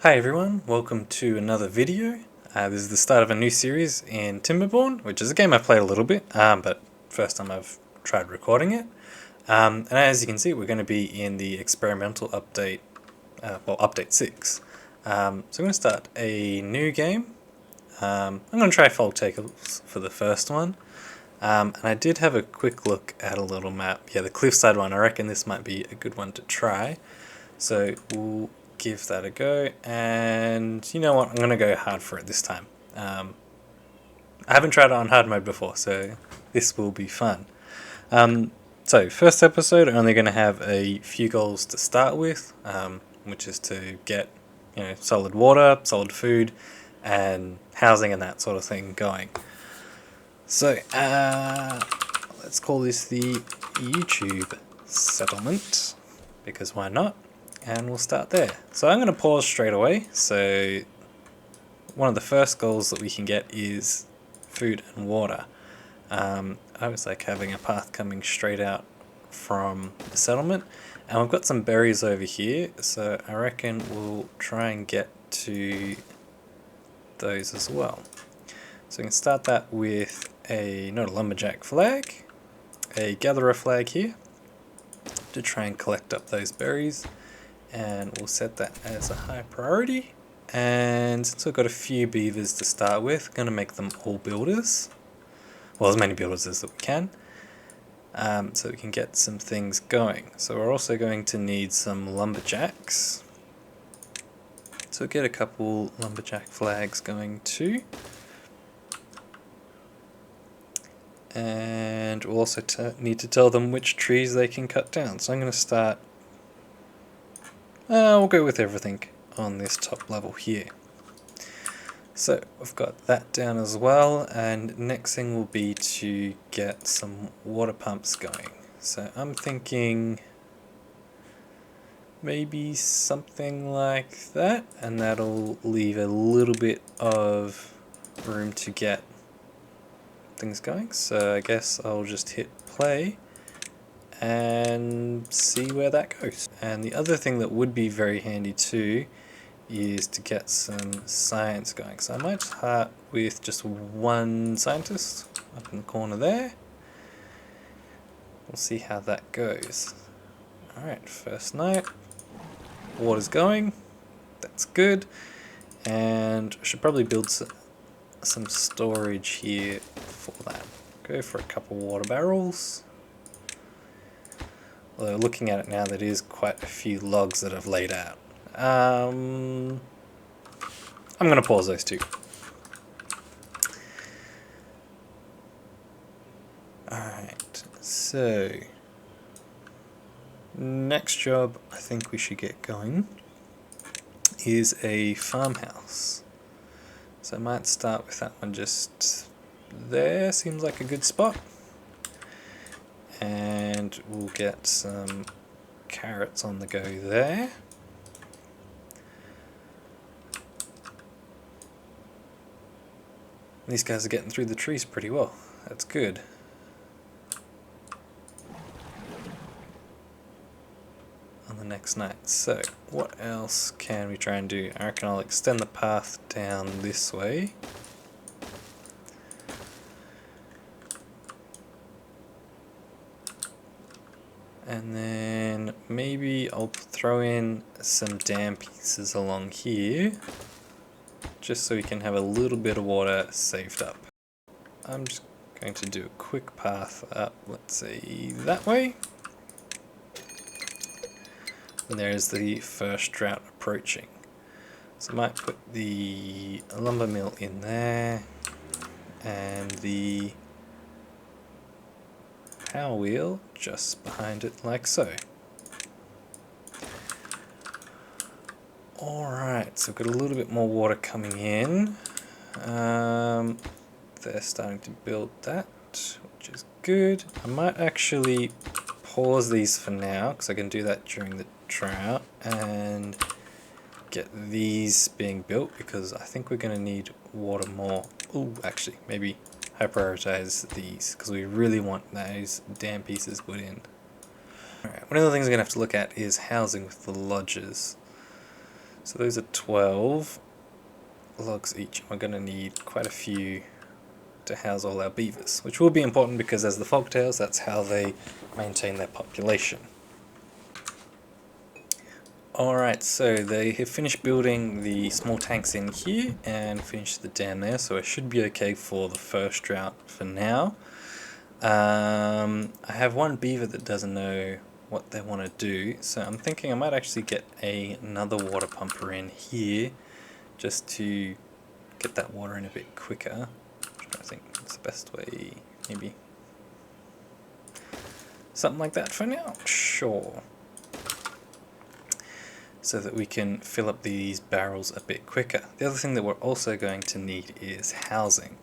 Hi everyone, welcome to another video. This is the start of a new series in Timberborn, which is a game I've played a little bit, but first time I've tried recording it. And as you can see, we're going to be in the experimental update, update 6. So I'm going to start a new game. I'm going to try floodgates for the first one. And I did have a quick look at a little map. Yeah, the Cliffside one, I reckon this might be a good one to try. So we'll give that a go, and you know what, I'm going to go hard for it this time. I haven't tried it on hard mode before, so this will be fun. So first episode, I'm only going to have a few goals to start with, which is to get solid water, solid food, and housing and that sort of thing going. So let's call this the YouTube settlement, because why not? And we'll start there. So I'm going to pause straight away. So one of the first goals that we can get is food and water. I was like having a path coming straight out from the settlement, and we've got some berries over here, so I reckon we'll try and get to those as well. So we can start that with not a lumberjack flag, a gatherer flag here to try and collect up those berries. And we'll set that as a high priority. And since we've got a few beavers to start with, going to make them all builders. Well, as many builders as that we can. So we can get some things going. So we're also going to need some lumberjacks. So we'll get a couple lumberjack flags going too. And we'll also need to tell them which trees they can cut down. So I'm going to start. We'll go with everything on this top level here. So we've got that down as well, and next thing will be to get some water pumps going. So I'm thinking maybe something like that, and that'll leave a little bit of room to get things going. So I guess I'll just hit play and see where that goes. And the other thing that would be very handy too is to get some science going. So I might start with just one scientist up in the corner there. We'll see how that goes. Alright, first night. Water's going. That's good. And I should probably build some storage here for that. Go for a couple water barrels. Although looking at it now, there is quite a few logs that I've laid out. I'm going to pause those two. Alright, so next job I think we should get going is a farmhouse. So I might start with that one just there, seems like a good spot. And we'll get some carrots on the go there. These guys are getting through the trees pretty well. That's good. On the next night. So, what else can we try and do? I reckon I'll extend the path down this way. And then maybe I'll throw in some dam pieces along here, just so we can have a little bit of water saved up. I'm just going to do a quick path up, let's say that way. And there's the first drought approaching. So I might put the lumber mill in there, and the power wheel just behind it like so. Alright, so we've got a little bit more water coming in. They're starting to build that, which is good. I might actually pause these for now, because I can do that during the drought, and get these being built, because I think we're going to need water more. Oh, actually, maybe I prioritize these, because we really want those dam pieces put in. Alright, one of the things we're going to have to look at is housing with the lodges. So those are 12 logs each. We're going to need quite a few to house all our beavers, which will be important because as the fogtails, that's how they maintain their population. Alright, so they have finished building the small tanks in here and finished the dam there, so it should be okay for the first drought for now. I have one beaver that doesn't know what they want to do, so I'm thinking I might actually get another water pumper in here just to get that water in a bit quicker. I think that's the best way, maybe something like that for now, sure. So that we can fill up these barrels a bit quicker. The other thing that we're also going to need is housing.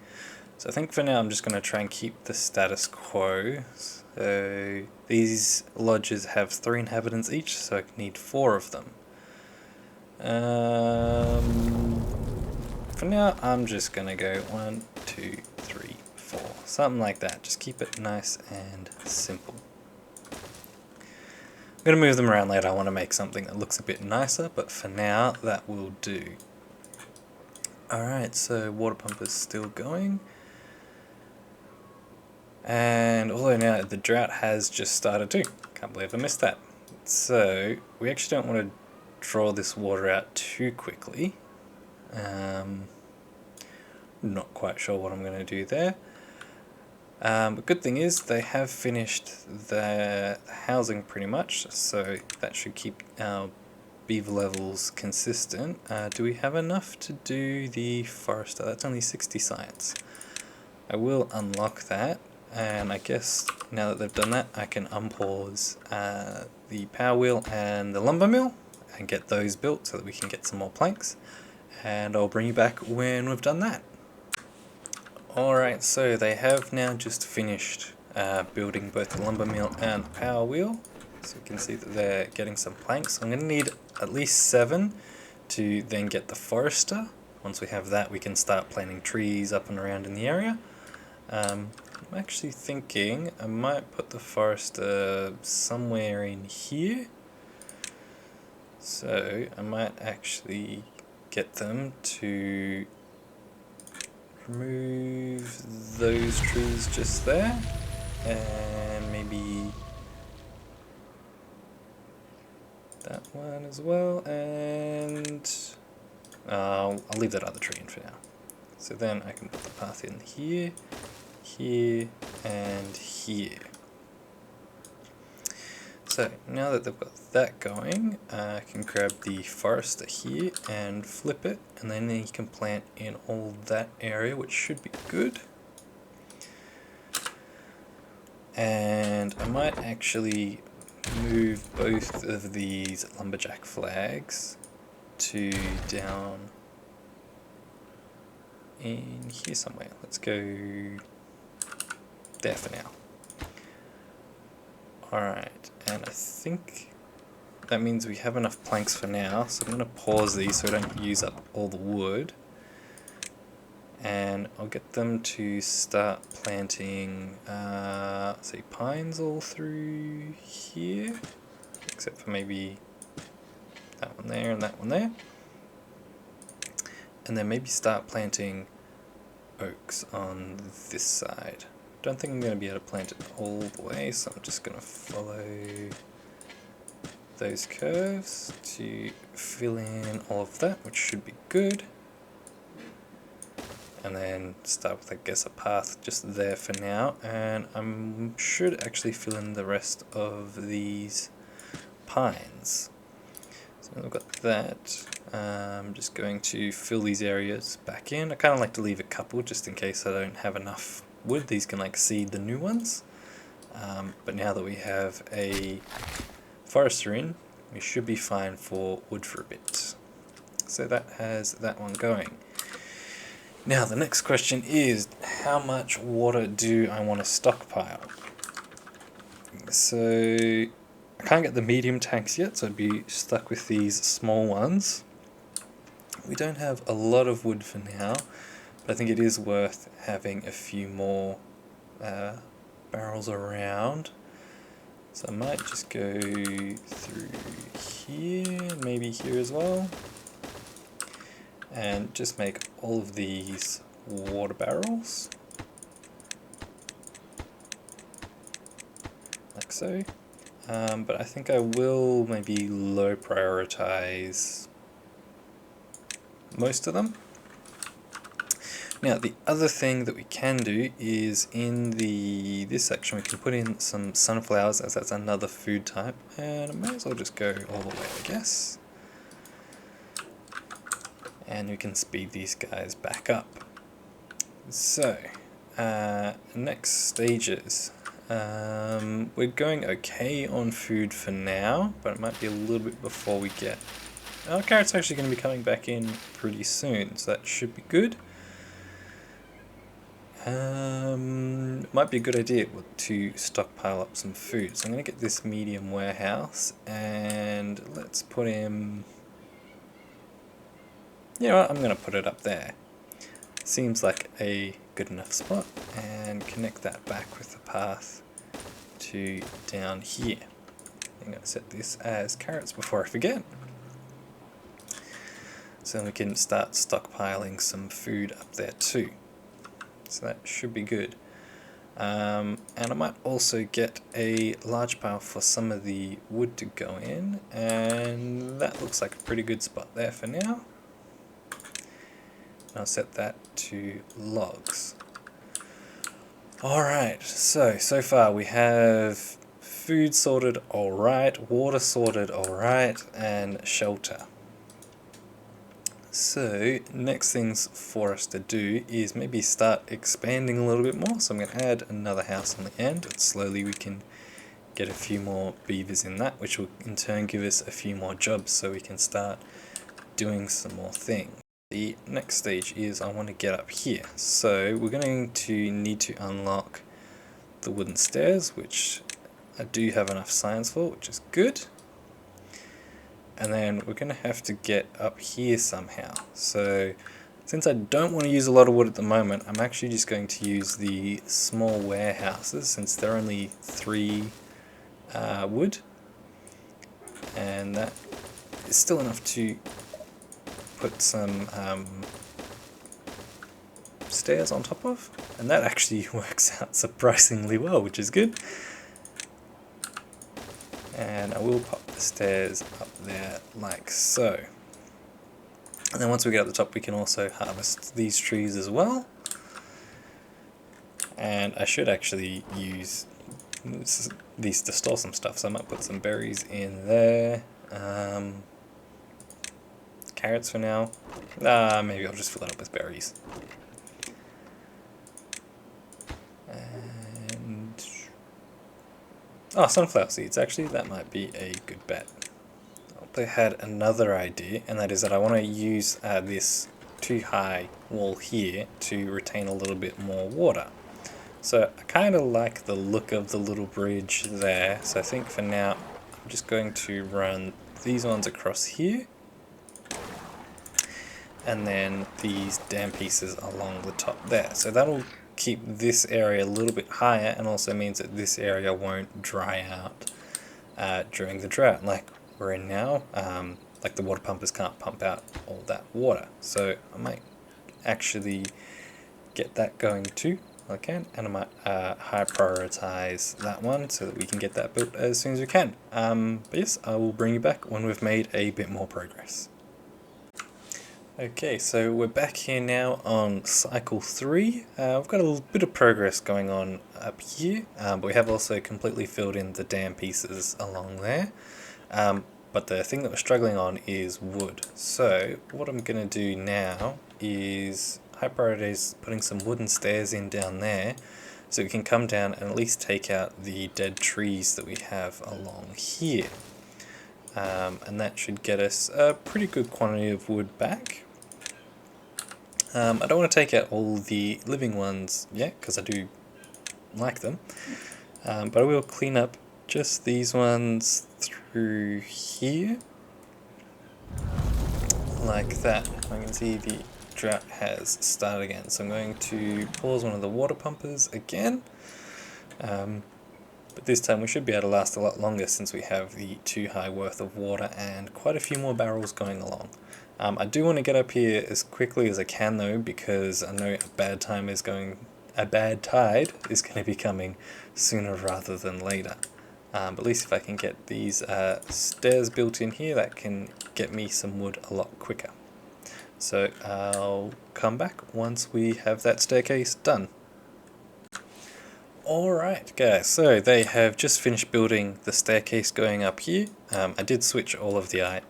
So I think for now I'm just going to try and keep the status quo. So these lodges have 3 inhabitants each, so I need 4 of them. For now I'm just going to go 1, 2, 3, 4, something like that. Just keep it nice and simple. I'm going to move them around later. I want to make something that looks a bit nicer, but for now that will do. Alright, so water pump is still going. And although now the drought has just started too. Can't believe I missed that. So we actually don't want to draw this water out too quickly. Not quite sure what I'm going to do there. But good thing is they have finished the housing pretty much, so that should keep our beaver levels consistent. Do we have enough to do the forester? That's only 60 science. I will unlock that, and I guess now that they've done that I can unpause the power wheel and the lumber mill and get those built so that we can get some more planks, and I'll bring you back when we've done that. Alright, so they have now just finished building both the lumber mill and the power wheel. So you can see that they're getting some planks. I'm going to need at least 7 to then get the forester. Once we have that, we can start planting trees up and around in the area. I'm actually thinking I might put the forester somewhere in here. So I might actually get them to remove those trees just there, and maybe that one as well, and I'll leave that other tree in for now. So then I can put the path in here, here, and here. So now that they've got that going, I can grab the forester here and flip it, and then you can plant in all that area, which should be good. And I might actually move both of these lumberjack flags to down in here somewhere. Let's go there for now. Alright, and I think that means we have enough planks for now, so I'm going to pause these so I don't use up all the wood. And I'll get them to start planting, say, pines all through here, except for maybe that one there and that one there. And then maybe start planting oaks on this side. Don't think I'm going to be able to plant it all the way, so I'm just going to follow those curves to fill in all of that, which should be good. And then start with, I guess, a path just there for now, and I should actually fill in the rest of these pines. So I've got that. I'm just going to fill these areas back in. I kind of like to leave a couple just in case I don't have enough wood. These can like seed the new ones. But now that we have a forester in, we should be fine for wood for a bit. So that has that one going. Now the next question is, how much water do I want to stockpile? So I can't get the medium tanks yet, so I'd be stuck with these small ones. We don't have a lot of wood for now, but I think it is worth having a few more barrels around. So I might just go through here, maybe here as well. and just make all of these water barrels, like so. But I think I will maybe low prioritize most of them. Now the other thing that we can do is in this section we can put in some sunflowers, as that's another food type, and I might as well just go all the way, I guess. And we can speed these guys back up. So next stages. We're going okay on food for now, but it might be a little bit before we get... Our carrot's actually going to be coming back in pretty soon, so that should be good. Might be a good idea to stockpile up some food. So I'm going to get this medium warehouse, and let's put him... You know what, I'm going to put it up there. Seems like a good enough spot, and connect that back with the path to down here. I'm going to set this as carrots before I forget. So then we can start stockpiling some food up there too. So that should be good. And I might also get a large pile for some of the wood to go in, and that looks like a pretty good spot there for now. I'll set that to logs. Alright, so far we have food sorted alright, water sorted alright, and shelter. So, next things for us to do is maybe start expanding a little bit more. So I'm going to add another house on the end, and slowly we can get a few more beavers in that, which will in turn give us a few more jobs so we can start doing some more things. The next stage is I want to get up here, so we're going to need to unlock the wooden stairs, which I do have enough science for, which is good. And then we're going to have to get up here somehow. So since I don't want to use a lot of wood at the moment, I'm actually just going to use the small warehouses, since they're only 3 wood, and that is still enough to put some stairs on top of, and that actually works out surprisingly well, which is good. And I will pop the stairs up there like so. And then once we get up the top, we can also harvest these trees as well. And I should actually use these to store some stuff, so I might put some berries in there. Carrots for now. Maybe I'll just fill it up with berries. And sunflower seeds, actually, that might be a good bet. I had another idea, and that is that I want to use this too high wall here to retain a little bit more water. So I kind of like the look of the little bridge there, so I think for now I'm just going to run these ones across here, and then these dam pieces along the top there. So that'll keep this area a little bit higher, and also means that this area won't dry out during the drought like we're in now. Like the water pumpers can't pump out all that water. So I might actually get that going too, if I can, and I might high prioritize that one so that we can get that built as soon as we can. But yes, I will bring you back when we've made a bit more progress. Okay, so we're back here now on cycle 3. We've got a little bit of progress going on up here, but we have also completely filled in the dam pieces along there. But the thing that we're struggling on is wood. So what I'm going to do now is high priority is putting some wooden stairs in down there, so we can come down and at least take out the dead trees that we have along here. And that should get us a pretty good quantity of wood back. I don't want to take out all the living ones yet, because I do like them, but I will clean up just these ones through here, like that. I can see the drought has started again, so I'm going to pause one of the water pumpers again. But this time we should be able to last a lot longer, since we have the 2 high worth of water and quite a few more barrels going along. I do want to get up here as quickly as I can though, because I know a bad tide is going to be coming sooner rather than later. But at least if I can get these stairs built in here, that can get me some wood a lot quicker. So I'll come back once we have that staircase done. Alright guys, so they have just finished building the staircase going up here. I did switch all of the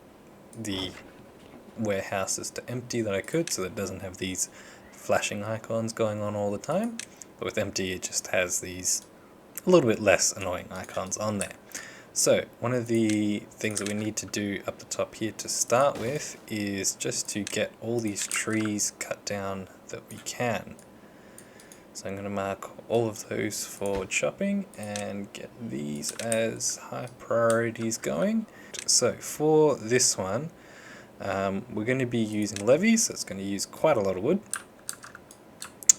warehouses to empty that I could, so that it doesn't have these flashing icons going on all the time. But with empty it just has these a little bit less annoying icons on there. So one of the things that we need to do up the top here to start with is just to get all these trees cut down that we can. So I'm going to mark all of those for chopping and get these as high priorities going. So for this one, we're going to be using levees, so it's going to use quite a lot of wood.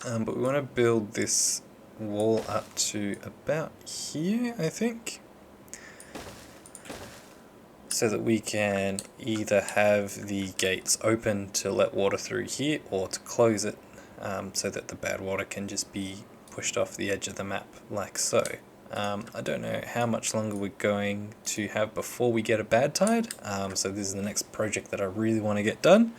But we want to build this wall up to about here, I think, so that we can either have the gates open to let water through here or to close it, so that the bad water can just be pushed off the edge of the map like so. I don't know how much longer we're going to have before we get a bad tide, so this is the next project that I really want to get done.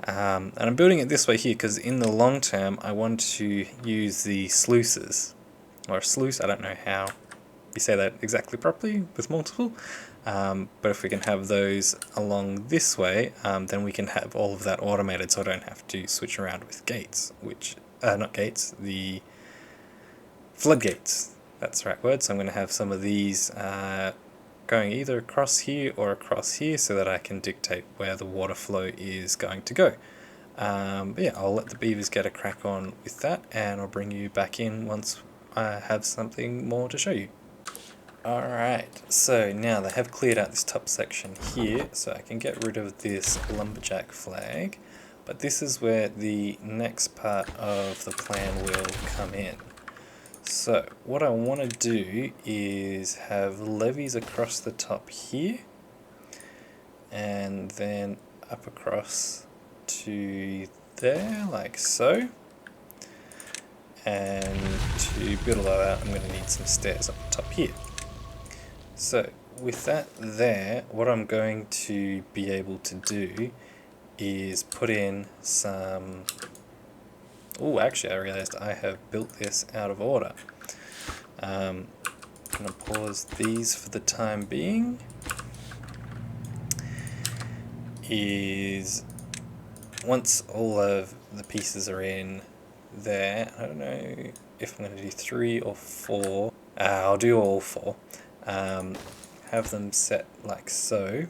And I'm building it this way here because in the long term I want to use the sluices, or sluice, I don't know how you say that exactly properly with multiple, but if we can have those along this way, then we can have all of that automated, so I don't have to switch around with gates, which, not gates, the floodgates, that's the right word. So I'm going to have some of these going either across here or across here so that I can dictate where the water flow is going to go. But yeah, I'll let the beavers get a crack on with that, and I'll bring you back in once I have something more to show you. Alright, so now they have cleared out this top section here, so I can get rid of this lumberjack flag, but this is where the next part of the plan will come in. So what I want to do is have levees across the top here, and then up across to there, like so. And to build all that out, I'm going to need some stairs up the top here. So with that there, what I'm going to be able to do is put in some... Oh, actually I realized I have built this out of order. I'm going to pause these for the time being. Is once all of the pieces are in there, I don't know if I'm going to do 3 or 4. I'll do all 4. Have them set like so.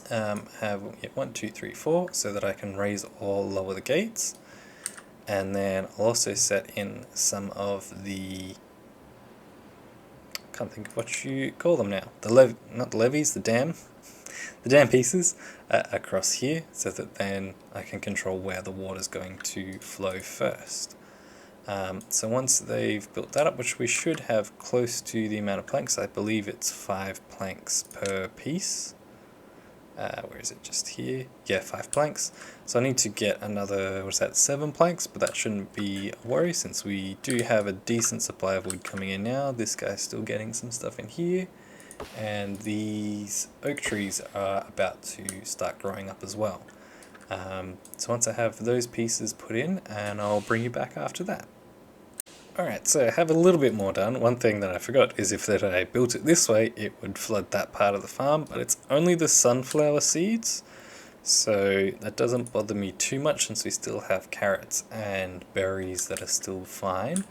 Have 1, 2, 3, 4, so that I can raise or lower the gates, and then I'll also set in some of the, can't think of what you call them now, not the levees, the dam pieces across here, so that then I can control where the water's going to flow first. So once they've built that up, which we should have close to the amount of planks, I believe it's 5 planks per piece. Where is it? Just here? Yeah, 5 planks. So I need to get another, what's that, 7 planks, but that shouldn't be a worry since we do have a decent supply of wood coming in now. This guy's still getting some stuff in here, and these oak trees are about to start growing up as well. So once I have those pieces put in, and I'll bring you back after that. Alright, so I have a little bit more done. One thing that I forgot is if that I built it this way, it would flood that part of the farm, but it's only the sunflower seeds, so that doesn't bother me too much since we still have carrots and berries that are still fine.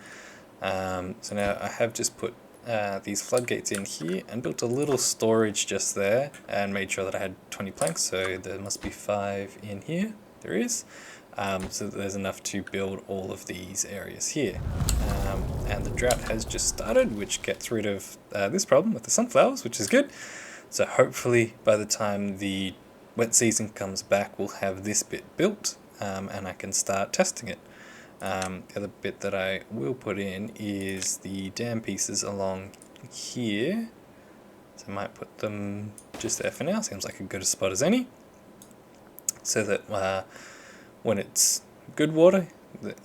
So now I have just put these floodgates in here and built a little storage just there and made sure that I had 20 planks, so there must be 5 in here. There is. So that there's enough to build all of these areas here. And the drought has just started, which gets rid of this problem with the sunflowers, which is good. So hopefully by the time the wet season comes back, we'll have this bit built, and I can start testing it. The other bit that I will put in is the dam pieces along here, So I might put them just there for now, seems like a good spot as any. So that when it's good water,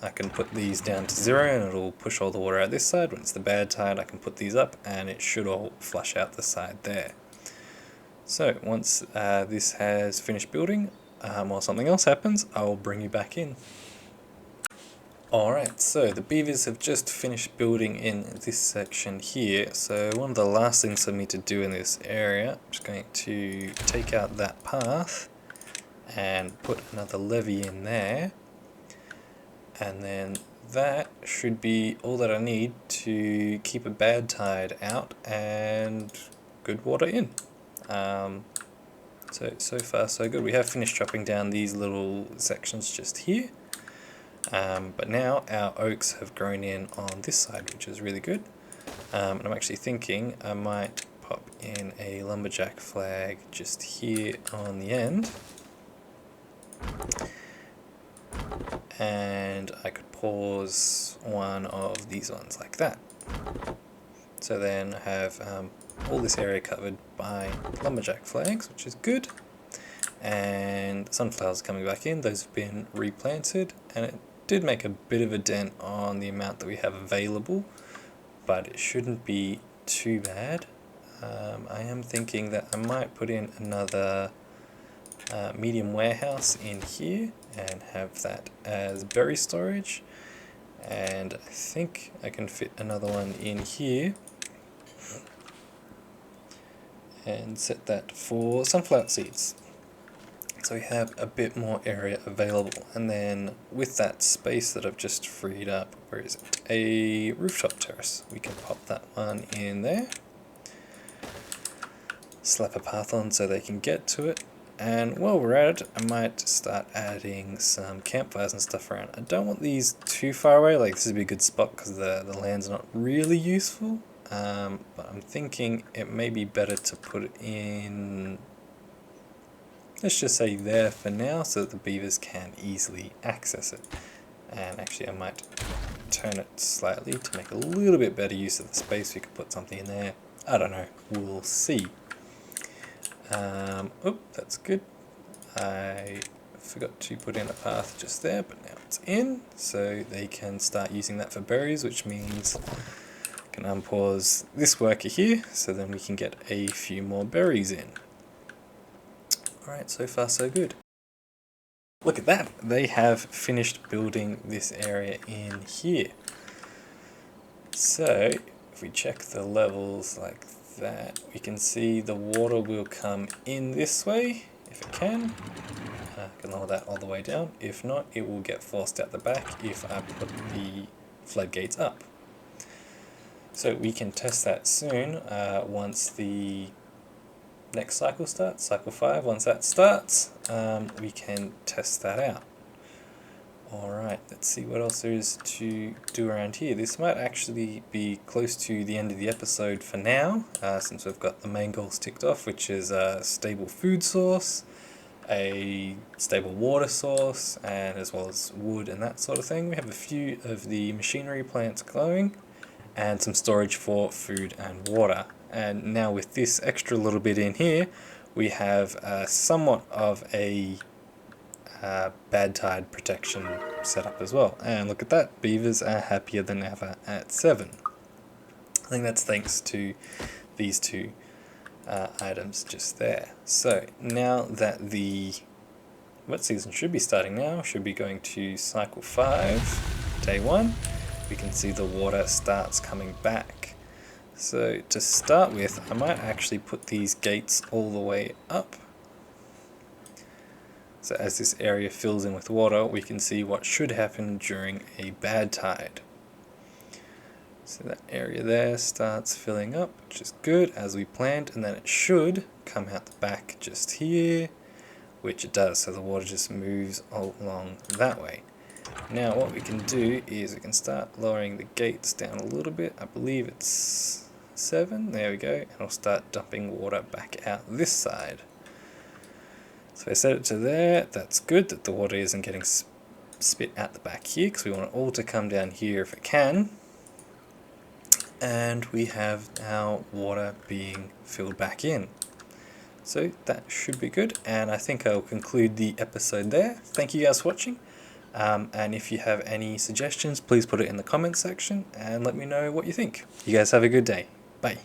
I can put these down to 0 and it'll push all the water out this side. When it's the bad tide, I can put these up and it should all flush out the side there. So once this has finished building, while something else happens, I'll bring you back in. Alright, so the beavers have just finished building in this section here. So one of the last things for me to do in this area, I'm just going to take out that path and put another levee in there. And then that should be all that I need to keep a bad tide out and good water in. So far so good. We have finished chopping down these little sections just here. But now our oaks have grown in on this side, which is really good. And I'm actually thinking I might pop in a lumberjack flag just here on the end. And I could pause one of these ones like that. So then I have all this area covered by lumberjack flags, which is good. And sunflowers coming back in, those have been replanted, and it did make a bit of a dent on the amount that we have available, but it shouldn't be too bad. I am thinking that I might put in another medium warehouse in here and have that as berry storage, and I think I can fit another one in here and set that for sunflower seeds. So we have a bit more area available, and then with that space that I've just freed up, where is it? A rooftop terrace. We can pop that one in there, slap a path on so they can get to it, and while we're at it, I might start adding some campfires and stuff around. I don't want these too far away, like this would be a good spot because the land's not really useful, but I'm thinking it may be better to put it in, let's just say there for now, so that the beavers can easily access it. And actually I might turn it slightly to make a little bit better use of the space. We could put something in there. I don't know, we'll see. Oh, that's good. I forgot to put in a path just there, but now it's in, so they can start using that for berries, which means I can unpause this worker here, so then we can get a few more berries in. Alright, so far so good. Look at that, they have finished building this area in here. So, if we check the levels like that, we can see the water will come in this way, if it can. I can lower that all the way down. If not, it will get forced out the back if I put the floodgates up. So we can test that soon, once the next cycle starts, cycle 5. Once that starts, we can test that out. Alright, let's see what else there is to do around here. This might actually be close to the end of the episode for now, since we've got the main goals ticked off, which is a stable food source, a stable water source, and as well as wood and that sort of thing. We have a few of the machinery plants going, and some storage for food and water. And now with this extra little bit in here, we have somewhat of a bad tide protection set up as well. And look at that, beavers are happier than ever at 7. I think that's thanks to these two items just there. So now that the wet season should be starting now, should be going to cycle 5, day 1, we can see the water starts coming back. So to start with, I might actually put these gates all the way up. So as this area fills in with water, we can see what should happen during a bad tide. So that area there starts filling up, which is good, as we planned, and then it should come out the back just here, which it does, so the water just moves along that way. Now what we can do is we can start lowering the gates down a little bit. I believe it's 7, there we go, and I'll start dumping water back out this side. So I set it to there. That's good that the water isn't getting spit out the back here, because we want it all to come down here if it can. and we have our water being filled back in. So that should be good, and I think I'll conclude the episode there. Thank you guys for watching, and if you have any suggestions, please put it in the comments section and let me know what you think. You guys have a good day. Bye.